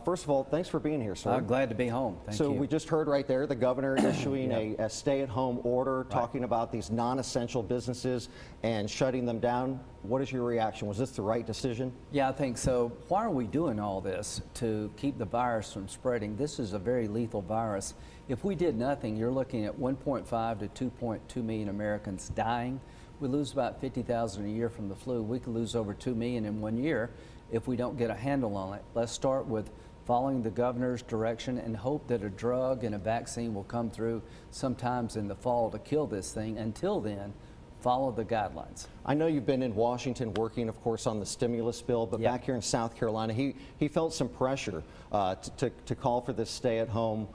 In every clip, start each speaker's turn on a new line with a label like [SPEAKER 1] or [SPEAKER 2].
[SPEAKER 1] First of all, thanks for being here, sir.
[SPEAKER 2] Glad to be home. Thank you.
[SPEAKER 1] So we just heard right there the governor issuing
[SPEAKER 2] Yeah.
[SPEAKER 1] a stay-at-home order talking about these non-essential businesses and shutting them down. What is your reaction? Was this the right decision?
[SPEAKER 2] Yeah, I think so. Why are we doing all this? To keep the virus from spreading. This is a very lethal virus. If we did nothing, you're looking at 1.5 to 2.2 million Americans dying. We lose about 50,000 a year from the flu. We could lose over 2 million in 1 year if we don't get a handle on it. Let's start with following the governor's direction and hope that a drug and a vaccine will come through sometimes in the fall to kill this thing. Until then, follow the guidelines.
[SPEAKER 1] I know you've been in Washington working, of course, on the stimulus bill, but back here in South Carolina, he felt some pressure to call for this stay-at-home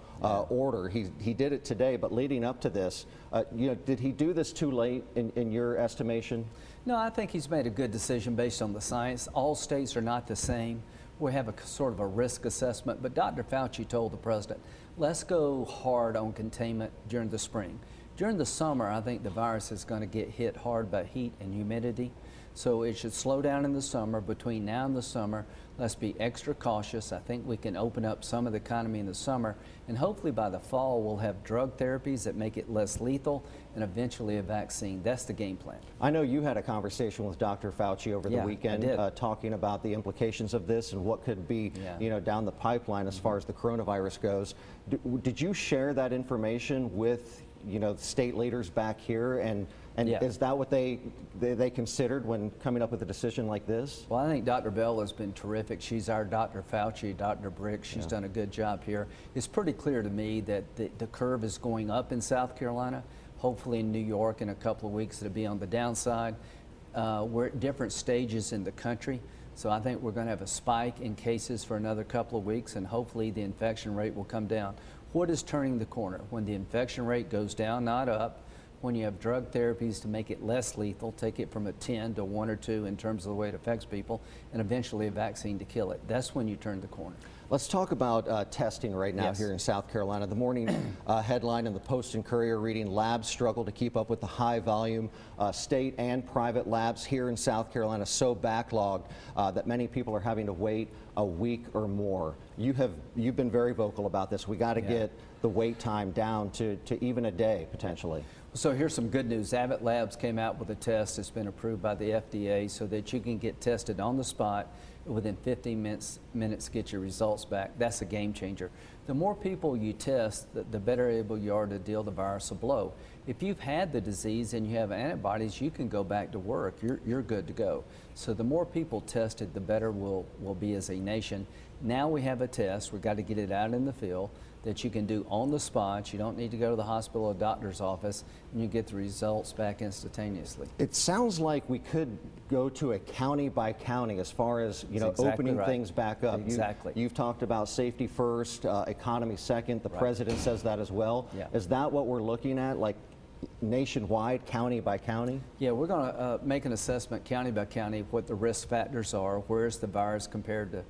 [SPEAKER 1] order. He did it today, but leading up to this, did he do this too late in your estimation?
[SPEAKER 2] No, I think he's made a good decision based on the science. All states are not the same. We have a sort of a risk assessment, but Dr. Fauci told the president, let's go hard on containment during the spring. During the summer, I think the virus is going to get hit hard by heat and humidity. So it should slow down in the summer. Between now and the summer, let's be extra cautious. I think we can open up some of the economy in the summer, and hopefully by the fall we'll have drug therapies that make it less lethal and eventually a vaccine. That's the game plan. I
[SPEAKER 1] know you had a conversation with Dr. Fauci over the weekend talking about the implications of this and what could be down the pipeline as far as the coronavirus goes. Did you share that information with state leaders back here, and is that what they considered when coming up with a decision like this?
[SPEAKER 2] Well, I think Dr. Bell has been terrific. She's our Dr. Fauci, Dr. Brick. She's done a good job here. It's pretty clear to me that the curve is going up in South Carolina. Hopefully in New York in a couple of weeks it'll be on the downside. We're at different stages in the country. So I think we're going to have a spike in cases for another couple of weeks, and hopefully the infection rate will come down. What is turning the corner? When the infection rate goes down, not up, when you have drug therapies to make it less lethal, take it from a 10 to 1 or 2 in terms of the way it affects people, and eventually a vaccine to kill it. That's when you turn the corner.
[SPEAKER 1] Let's talk about testing right now here in South Carolina. The morning headline in the Post and Courier reading, labs struggle to keep up with the high volume. State and private labs here in South Carolina so backlogged that many people are having to wait a week or more. You've been very vocal about this. We got to get the wait time down to even a day potentially.
[SPEAKER 2] So here's some good news. Abbott Labs came out with a test that's been approved by the FDA so that you can get tested on the spot within 15 minutes get your results back. That's a game changer. The more people you test, the better able you are to deal the virus a blow. If you've had the disease and you have antibodies, you can go back to work. You're good to go. So the more people tested, the better we'll be as a nation. Now we have a test. We've got to get it out in the field that you can do on the spot. You don't need to go to the hospital or doctor's office, and you get the results back instantaneously.
[SPEAKER 1] It sounds like we could go to a county by county as far as opening things back up.
[SPEAKER 2] Exactly.
[SPEAKER 1] You've talked about safety first, economy second. The president says that as well. Is that what we're looking at, like nationwide, county by county?
[SPEAKER 2] Yeah, we're going to make an assessment county by county of what the risk factors are, where's the virus compared to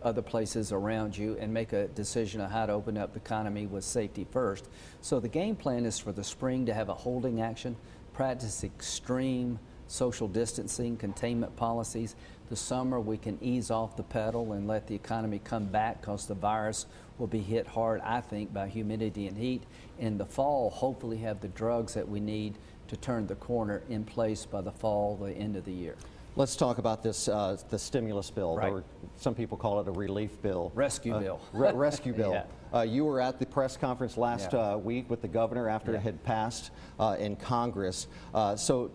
[SPEAKER 2] other places around you, and make a decision on how to open up the economy with safety first. So the game plan is for the spring to have a holding action, practice extreme social distancing, containment policies. The summer we can ease off the pedal and let the economy come back because the virus will be hit hard, I think, by humidity and heat. In the fall, hopefully have the drugs that we need to turn the corner in place by the fall, the end of the year.
[SPEAKER 1] Let's talk about this, the stimulus bill, or some people call it a relief bill.
[SPEAKER 2] Rescue bill.
[SPEAKER 1] Rescue bill. You were at the press conference last week with the governor after it had passed in Congress. So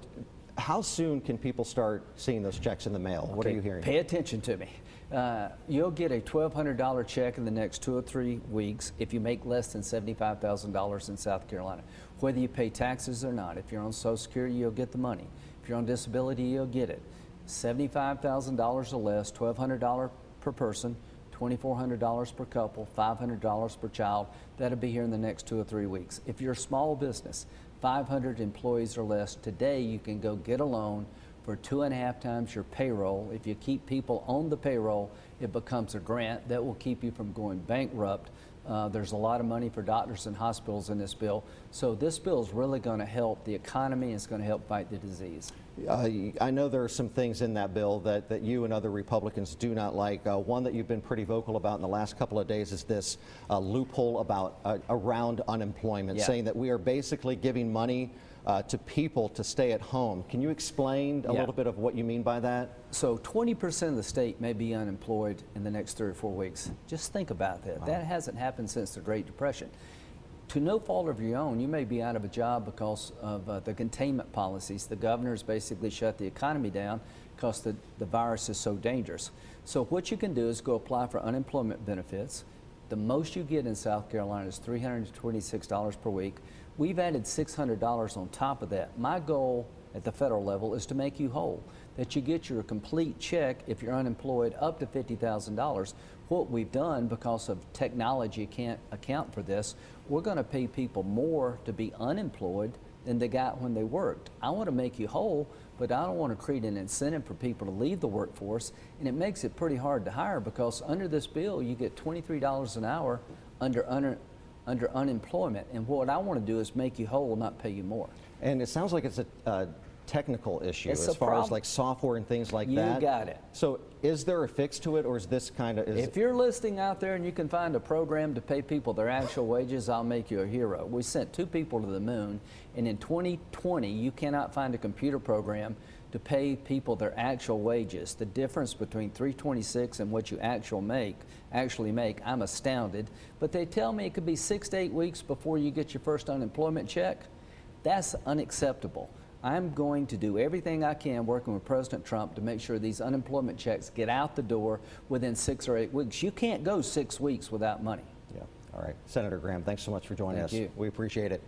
[SPEAKER 1] how soon can people start seeing those checks in the mail? What are you hearing?
[SPEAKER 2] Pay attention to me. You'll get a $1,200 check in the next 2 or 3 weeks if you make less than $75,000 in South Carolina, whether you pay taxes or not. If you're on Social Security, you'll get the money. If you're on disability, you'll get it. $75,000 or less, $1,200 per person, $2,400 per couple, $500 per child. That'll be here in the next 2 or 3 weeks. If you're a small business, 500 employees or less, today you can go get a loan for 2.5 times your payroll. If you keep people on the payroll, it becomes a grant that will keep you from going bankrupt There's a lot of money for doctors and hospitals in this bill. So this bill is really going to help the economy and it's going to help fight the disease.
[SPEAKER 1] I know there are some things in that bill that you and other Republicans do not like. One that you've been pretty vocal about in the last couple of days is this loophole around unemployment, saying that we are basically giving money to people to stay at home. Can you explain a little bit of what you mean by that?
[SPEAKER 2] So 20% of the state may be unemployed in the next 3 or 4 weeks. Just think about that. Wow. That hasn't happened since the Great Depression. To no fault of your own, you may be out of a job because of the containment policies. The governor's basically shut the economy down because the virus is so dangerous. So what you can do is go apply for unemployment benefits. The most you get in South Carolina is $326 per week. We've added $600 on top of that. My goal at the federal level is to make you whole, that you get your complete check if you're unemployed up to $50,000. What we've done, because of technology can't account for this, we're going to pay people more to be unemployed than they got when they worked. I want to make you whole, but I don't want to create an incentive for people to leave the workforce, and it makes it pretty hard to hire because under this bill you get $23 an hour under unemployment, and what I want to do is make you whole, not pay you more.
[SPEAKER 1] And it sounds like it's a technical issue as far as like software and things like that.
[SPEAKER 2] You got it.
[SPEAKER 1] So is there a fix to it, or is this kind of...
[SPEAKER 2] If you're listening out there and you can find a program to pay people their actual wages, I'll make you a hero. We sent 2 people to the moon, and in 2020 you cannot find a computer program to pay people their actual wages. The difference between $326 and what you actually make, I'm astounded. But they tell me it could be 6 to 8 weeks before you get your first unemployment check. That's unacceptable. I'm going to do everything I can working with President Trump to make sure these unemployment checks get out the door within 6 or 8 weeks. You can't go 6 weeks without money.
[SPEAKER 1] Yeah. All right. Senator Graham, thanks so much for joining us.
[SPEAKER 2] Thank you.
[SPEAKER 1] We appreciate it.